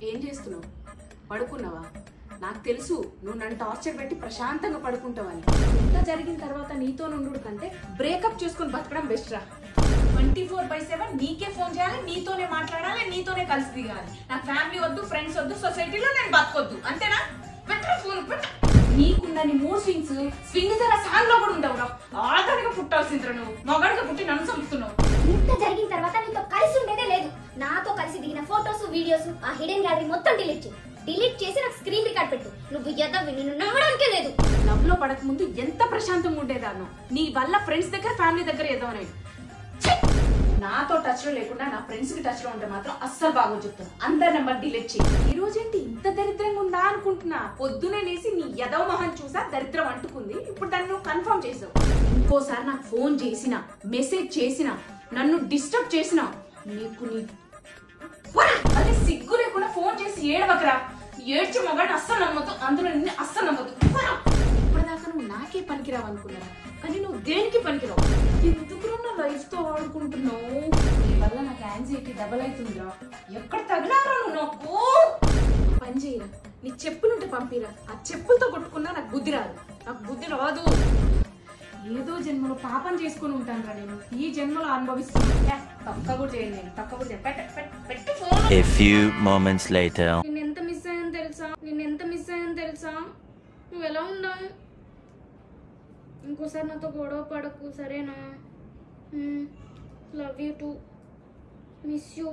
ఏం చేస్తున్నావు? పడుకున్నావా? నాకు తెలుసు నువ్వు నన్ను టార్చర్ పెట్టి ప్రశాంతంగా పడుకుంటావని. ఇంత జరిగిన తర్వాత నీతో నుండు కంటే బ్రేకప్ చేసుకుని బతకడం బెస్ట్ రా. 24/7 నీకే ఫోన్ చేయాలి, నీతోనే మాట్లాడాలి, నీతోనే కలిసి దిగాలి. నాకు ఫ్యామిలీ వద్దు, ఫ్రెండ్స్ వద్దు, సొసైటీలో నేను బతకొద్దు, అంతేనా? పెట్టరా ఫోన్. నీకున్నని మూడ్ స్వింగ్ ధర సాంగ్ లో కూడా ఉండవురా. ఆడగా పుట్టాల్సిందిరా, నువ్వు మగాడిగా పుట్టి నన్ను చంపుతున్నావు. ఇంత జరిగిన తర్వాత నీతో కలిసి ఉండేదే లేదు. నాతో కలిసి దిగిన ఫోటోస్, వీడియోస్, ఆ హిడెన్ గ్యాలరీ మొత్తం డిలీట్ చేసి నాకు స్క్రీన్ రికార్డ్ పెట్టు. నువ్వు ఎదవి, నిన్ను నమ్మడానికే లేదు. లవ్ లో పడక ముందు ఎంత ప్రశాంతంగా ఉండేదాన్ని. నీ వల్ల ఫ్రెండ్స్ దగ్గర, ఫ్యామిలీ దగ్గర ఏదో అనేది. నాతో టచ్ లో లేకుండా నా ఫ్రెండ్స్ కి టచ్ లో ఉంటే మాత్రం అస్సలు బాగా చెప్తాను. అందరి నెంబర్ డిలీట్ చేయి. ఈ రోజేంటి ఇంత దరిద్రంగా ఉందా అనుకుంటున్నా. పొద్దునే లేసి నీ యదవ మొహం చూసా దరిద్రం అంటుకుంది. ఇప్పుడు దాన్ని నువ్వు కన్ఫర్మ్ చేసావు. ఇంకోసారి నాకు ఫోన్ చేసినా, మెసేజ్ చేసినా, నన్ను డిస్టర్బ్ చేసినా నీకు అదే సిగ్గు లేకుండా ఫోన్ చేసి ఏడవకరా. ఏడ్చి మగాడిని అస్సలు నమ్మదు, అందులో నిన్ను అస్సలు నమ్మదు. ఇప్పటిదాకా నువ్వు నాకే పనికిరావు అనుకున్నా, కానీ నువ్వు దేనికి పనికిరావు. ఎందుకు నా లైఫ్ తో ఆడుకుంటున్నావు? నీ వల్ల నాకు యాంగ్జైటీ డబల్ అవుతుందిరా. ఎక్కడ తగిలారా నువ్వు నాకు? పని చేయరా, నీ చెప్పులుంటే పంపిరా. ఆ చెప్పులతో కొట్టుకున్నా నాకు బుద్ధి రాదు. నాకు బుద్ధి రాదు. ఏదో జన్మలో పాపం చేసుకుని ఉంటాను రా నేను. ఈ జన్మలో అనుభవిస్తున్నా. తక్క కూడా చేయను నేను. తక్క కూడా పెట్టు phone. A few moments later. నిన్నెంత మిస్ అయ్యాను తెలుసా? నువ్వు ఎలా ఉన్నావు? ఇంకోసారి నాతో గొడవ పడకు, సరేనా? Love you two, miss you.